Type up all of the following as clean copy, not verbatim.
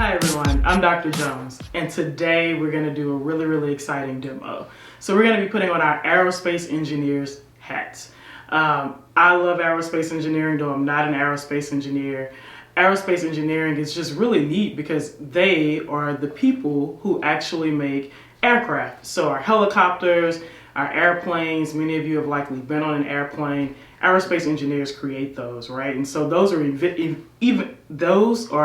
Hi everyone, I'm Dr. Jones, and today we're going to do a really exciting demo. So we're going to be putting on our aerospace engineers hats. I love aerospace engineering, though I'm not an aerospace engineer. Aerospace engineering is just really neat because they are the people who actually make aircraft. So our helicopters, our airplanes, many of you have likely been on an airplane. Aerospace engineers create those, right? And so those are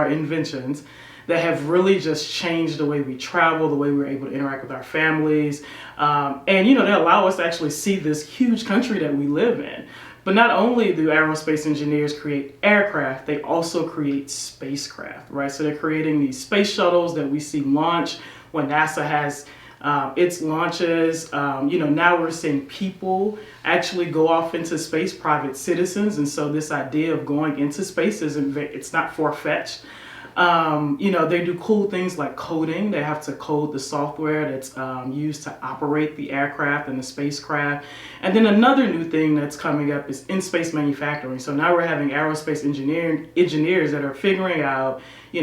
inventions that have really just changed the way we travel, the way we're able to interact with our families, and they allow us to actually see this huge country that we live in. But not only do aerospace engineers create aircraft, they also create spacecraft, right? So they're creating these space shuttles that we see launch when NASA has its launches. Now we're seeing people actually go off into space, private citizens, and so this idea of going into space it's not far-fetched. They do cool things like coding. They have to code the software that's used to operate the aircraft and the spacecraft. And then another new thing that's coming up is in-space manufacturing. So now we're having aerospace engineers that are figuring out,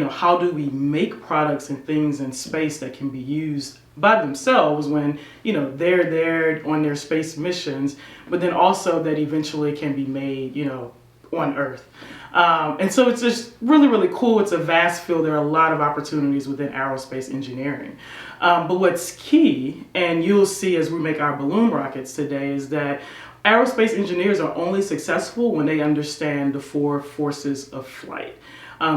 how do we make products and things in space that can be used by themselves when, they're there on their space missions, but then also that eventually can be made, on Earth. And so it's just really cool. It's a vast field. There are a lot of opportunities within aerospace engineering. But what's key, and you'll see as we make our balloon rockets today, is that aerospace engineers are only successful when they understand the four forces of flight.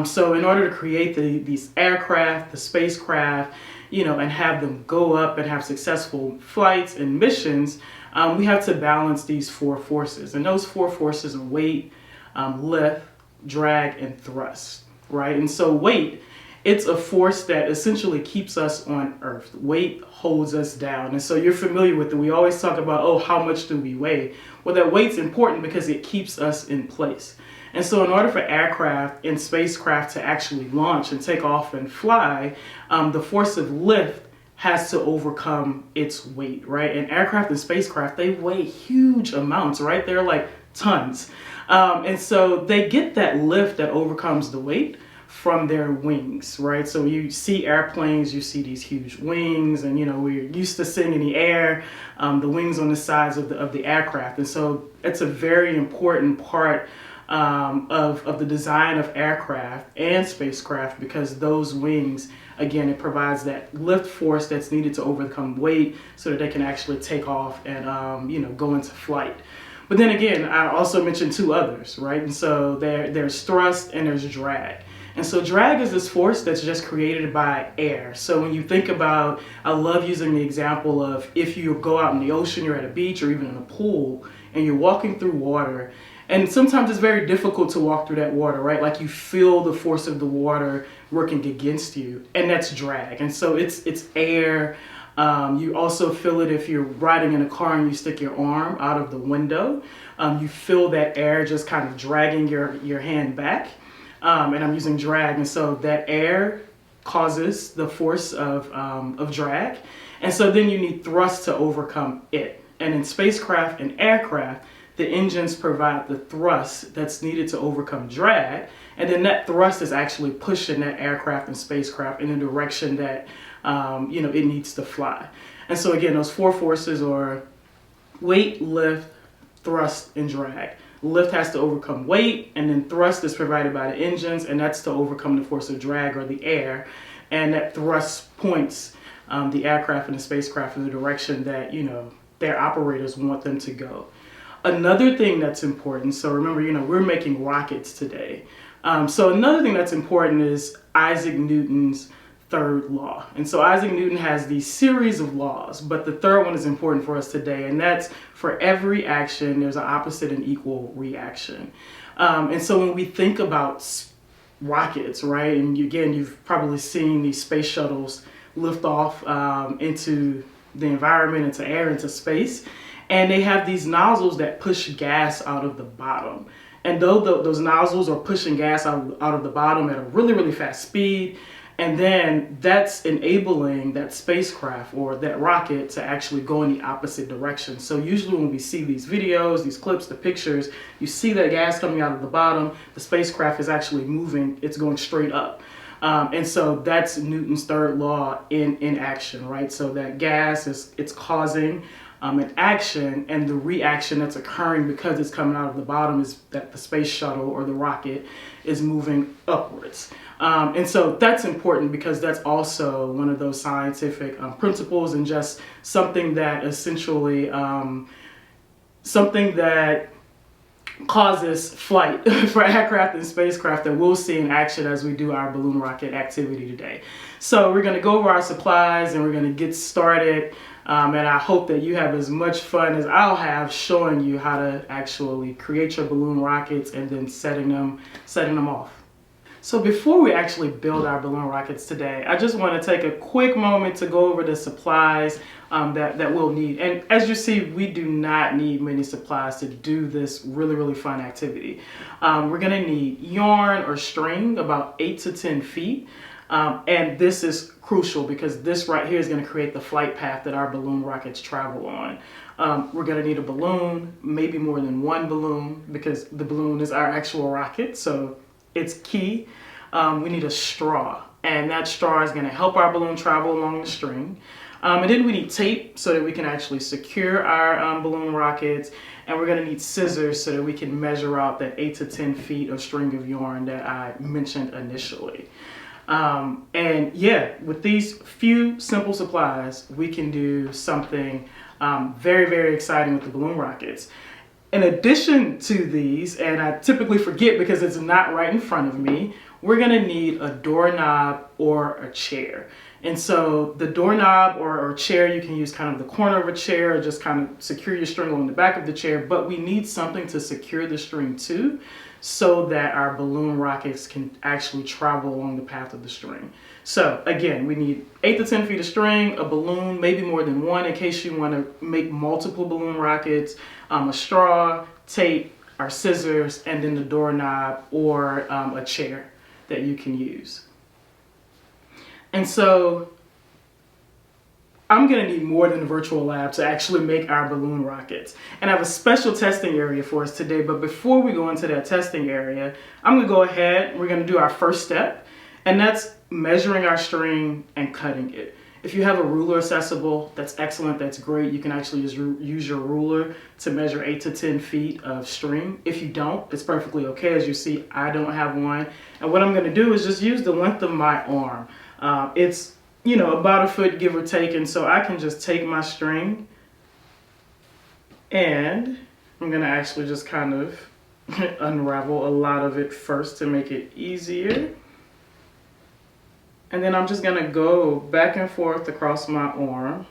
So in order to create these aircraft, the spacecraft, and have them go up and have successful flights and missions, we have to balance these four forces. And those four forces are weight, lift, drag, and thrust, right? And so weight, it's a force that essentially keeps us on Earth. Weight holds us down. And so you're familiar with it. We always talk about, oh, how much do we weigh? Well, that weight's important because it keeps us in place. And so in order for aircraft and spacecraft to actually launch and take off and fly, the force of lift has to overcome its weight, right? And aircraft and spacecraft, they weigh huge amounts, right? They're like tons. And so they get that lift that overcomes the weight from their wings, right? So you see airplanes, you see these huge wings, and we're used to seeing in the air the wings on the sides of the aircraft. And so it's a very important part of the design of aircraft and spacecraft, because those wings, again, it provides that lift force that's needed to overcome weight so that they can actually take off and go into flight. But then again, I also mentioned two others, right? And so there's thrust and there's drag. And so drag is this force that's just created by air. So when you think about, I love using the example of if you go out in the ocean, you're at a beach or even in a pool, and you're walking through water, and sometimes it's very difficult to walk through that water, right? Like you feel the force of the water working against you, and that's drag. And so it's air. You also feel it if you're riding in a car and you stick your arm out of the window. You feel that air just kind of dragging your hand back. And I'm using drag. And so that air causes the force of drag. And so then you need thrust to overcome it. And in spacecraft and aircraft, the engines provide the thrust that's needed to overcome drag. And then that thrust is actually pushing that aircraft and spacecraft in the direction that it needs to fly. And so again, those four forces are weight, lift, thrust, and drag. Lift has to overcome weight, and then thrust is provided by the engines, and that's to overcome the force of drag or the air. And that thrust points the aircraft and the spacecraft in the direction that their operators want them to go. Another thing that's important, so remember, we're making rockets today. So another thing that's important is Isaac Newton's third law. And so Isaac Newton has these series of laws, but the third one is important for us today, and that's for every action, there's an opposite and equal reaction. And so when we think about rockets, right, and again, you've probably seen these space shuttles lift off into the environment, into air, into space, and they have these nozzles that push gas out of the bottom. And though those nozzles are pushing gas out of the bottom at a really fast speed, and then that's enabling that spacecraft or that rocket to actually go in the opposite direction. So usually when we see these videos, these clips, the pictures, you see that gas coming out of the bottom, the spacecraft is actually moving, it's going straight up. And so that's Newton's third law in action, right? So that gas it's causing an action, and the reaction that's occurring because it's coming out of the bottom is that the space shuttle or the rocket is moving upwards. And so that's important because that's also one of those scientific principles, and just something that essentially something that causes flight for aircraft and spacecraft that we'll see in action as we do our balloon rocket activity today. So we're going to go over our supplies and we're going to get started. And I hope that you have as much fun as I'll have showing you how to actually create your balloon rockets and then setting them off. So before we actually build our balloon rockets today, I just want to take a quick moment to go over the supplies that we'll need. And as you see, we do not need many supplies to do this really fun activity. We're going to need yarn or string, about 8 to 10 feet. And this is crucial because this right here is going to create the flight path that our balloon rockets travel on. We're going to need a balloon, maybe more than one balloon, because the balloon is our actual rocket, so it's key. We need a straw, and that straw is going to help our balloon travel along the string. And then we need tape so that we can actually secure our balloon rockets, and we're going to need scissors so that we can measure out that 8 to 10 feet of string of yarn that I mentioned initially. And yeah, with these few simple supplies, we can do something very exciting with the balloon rockets. In addition to these, and I typically forget because it's not right in front of me, we're going to need a doorknob or a chair. And so the doorknob or chair, you can use kind of the corner of a chair or just kind of secure your string along the back of the chair, but we need something to secure the string to, so that our balloon rockets can actually travel along the path of the string. So again, we need 8 to 10 feet of string, a balloon, maybe more than one in case you want to make multiple balloon rockets, a straw, tape, our scissors, and then the doorknob or a chair that you can use. And so I'm going to need more than a virtual lab to actually make our balloon rockets. And I have a special testing area for us today, but before we go into that testing area, I'm going to go ahead, we're going to do our first step, and that's measuring our string and cutting it. If you have a ruler accessible, that's excellent, that's great. You can actually just use your ruler to measure 8 to 10 feet of string. If you don't, it's perfectly okay. As you see, I don't have one. And what I'm going to do is just use the length of my arm. It's about a foot, give or take, and so I can just take my string and I'm going to actually just kind of unravel a lot of it first to make it easier. And then I'm just going to go back and forth across my arm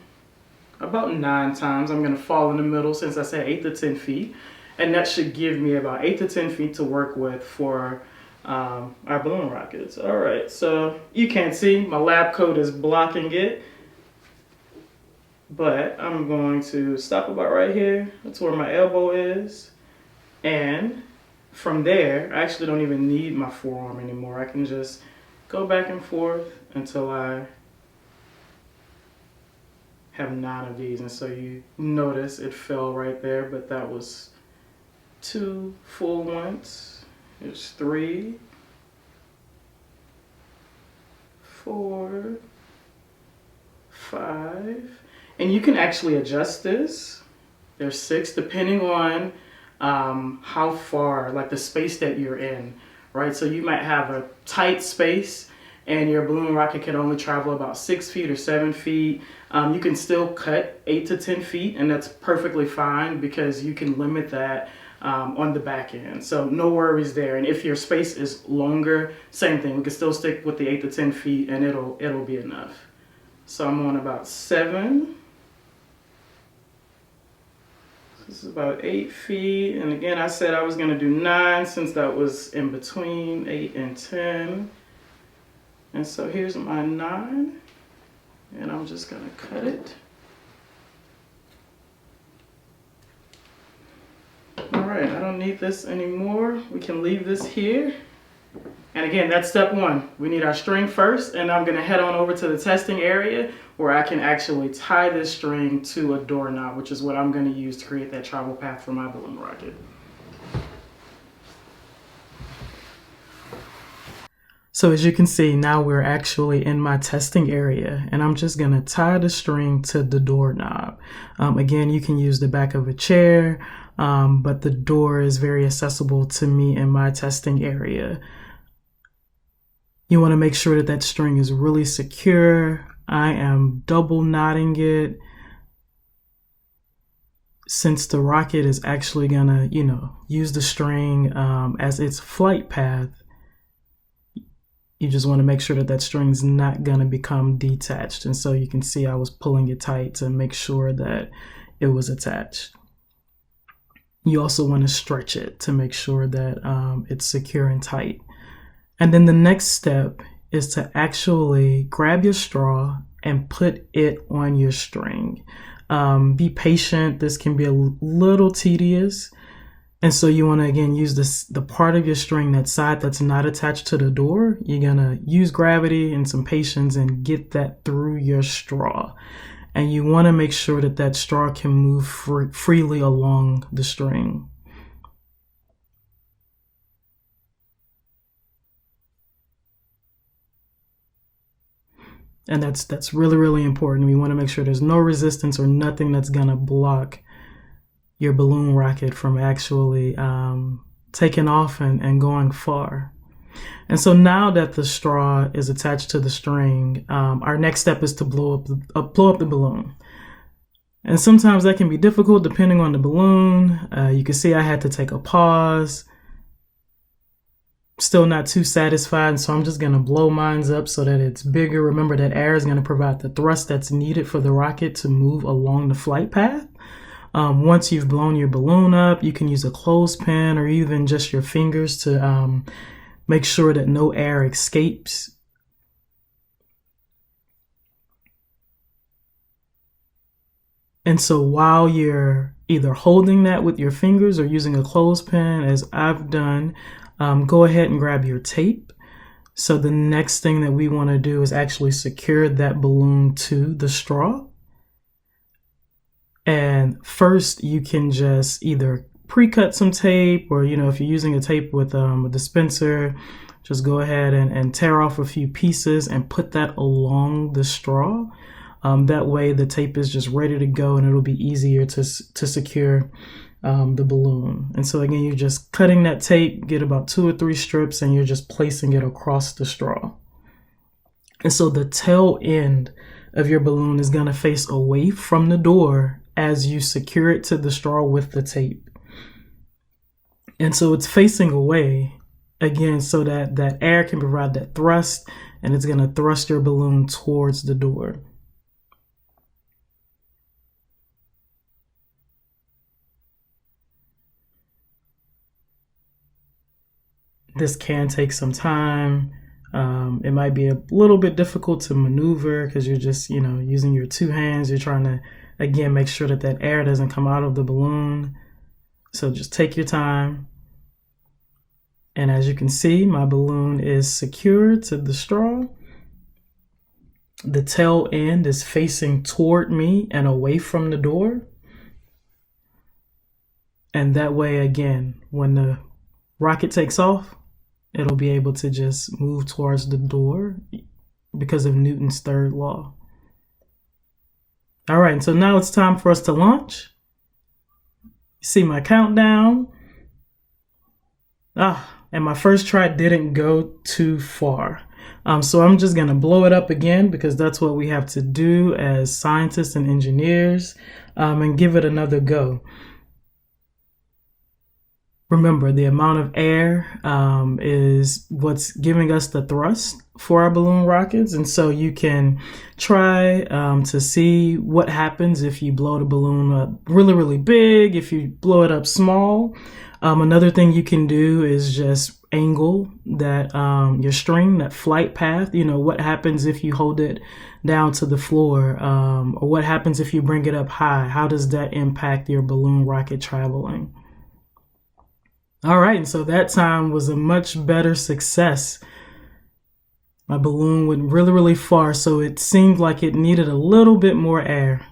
about 9 times. I'm going to fall in the middle since I said 8 to 10 feet. And that should give me about 8 to 10 feet to work with for our balloon rockets. All right, so you can't see, my lab coat is blocking it. But I'm going to stop about right here. That's where my elbow is. And from there, I actually don't even need my forearm anymore. I can just go back and forth until I have 9 of these. And so you notice it fell right there, but that was 2 full ones. There's 3, 4, 5. And you can actually adjust this. There's 6 depending on how far, like the space that you're in, right? So you might have a tight space and your balloon rocket can only travel about 6 feet or 7 feet. You can still cut 8 to 10 feet, and that's perfectly fine because you can limit that on the back end. So no worries there. And if your space is longer, same thing. We can still stick with the 8 to 10 feet and it'll be enough. So I'm on about 7. This is about 8 feet. And again, I said I was going to do 9 since that was in between 8 and 10. And so here's my 9. And I'm just going to cut it. All right, I don't need this anymore. We can leave this here. And again, that's step 1. We need our string first, and I'm gonna head on over to the testing area where I can actually tie this string to a doorknob, which is what I'm gonna use to create that travel path for my balloon rocket. So as you can see, now we're actually in my testing area, and I'm just going to tie the string to the doorknob. Again, you can use the back of a chair, but the door is very accessible to me in my testing area. You want to make sure that that string is really secure. I am double knotting it since the rocket is actually going to, use the string as its flight path. You just want to make sure that that string's not going to become detached. And so you can see I was pulling it tight to make sure that it was attached. You also want to stretch it to make sure that it's secure and tight. And then the next step is to actually grab your straw and put it on your string. Be patient. This can be a little tedious. And so you want to, again, use the part of your string, that side that's not attached to the door. You're going to use gravity and some patience and get that through your straw. And you want to make sure that that straw can move freely along the string. And that's really, really important. We want to make sure there's no resistance or nothing that's going to block your balloon rocket from actually taking off and going far. And so now that the straw is attached to the string, our next step is to blow up the balloon. And sometimes that can be difficult depending on the balloon. You can see I had to take a pause. Still not too satisfied, so I'm just going to blow mine up so that it's bigger. Remember that air is going to provide the thrust that's needed for the rocket to move along the flight path. Once you've blown your balloon up, you can use a clothespin or even just your fingers to make sure that no air escapes. And so while you're either holding that with your fingers or using a clothespin, as I've done, go ahead and grab your tape. So the next thing that we want to do is actually secure that balloon to the straw. And first you can just either pre-cut some tape, or, if you're using a tape with a dispenser, just go ahead and tear off a few pieces and put that along the straw. That way the tape is just ready to go and it'll be easier to secure the balloon. And so again, you're just cutting that tape, get about 2 or 3 strips, and you're just placing it across the straw. And so the tail end of your balloon is going to face away from the door as you secure it to the straw with the tape. And so it's facing away, again, so that air can provide that thrust, and it's going to thrust your balloon towards the door. This can take some time. It might be a little bit difficult to maneuver because you're just, using your 2 hands. You're trying to, again, make sure that air doesn't come out of the balloon. So just take your time. And as you can see, my balloon is secured to the straw. The tail end is facing toward me and away from the door. And that way, again, when the rocket takes off, it'll be able to just move towards the door because of Newton's third law. All right, and so now it's time for us to launch. You see my countdown. And my first try didn't go too far. So I'm just gonna blow it up again because that's what we have to do as scientists and engineers, and give it another go. Remember, the amount of air is what's giving us the thrust for our balloon rockets. And so you can try to see what happens if you blow the balloon up really, really big, if you blow it up small. Another thing you can do is just angle that your string, that flight path. What happens if you hold it down to the floor, or what happens if you bring it up high? How does that impact your balloon rocket traveling? All right, and so that time was a much better success. My balloon went really, really far, so it seemed like it needed a little bit more air.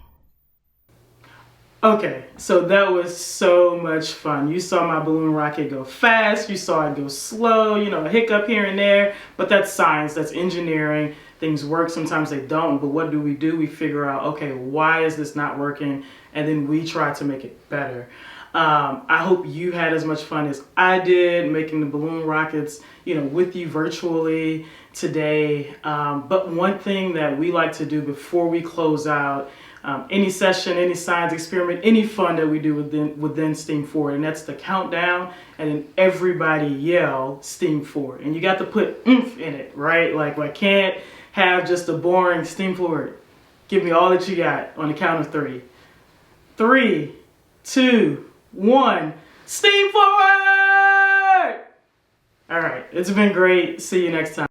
Okay, so that was so much fun. You saw my balloon rocket go fast, you saw it go slow, you know, a hiccup here and there, but that's science, that's engineering. Things work, sometimes they don't, but what do? We figure out, okay, why is this not working? And then we try to make it better. I hope you had as much fun as I did making the balloon rockets, you know, with you virtually today. But one thing that we like to do before we close out any session, any science experiment, any fun that we do within STEAM Forward, and that's the countdown, and then everybody yell STEAM Forward. And you got to put oomph in it, right? Like, I can't have just a boring STEAM Forward. Give me all that you got on the count of 3. 3, 2, 1, STEAM Forward! All right, it's been great. See you next time.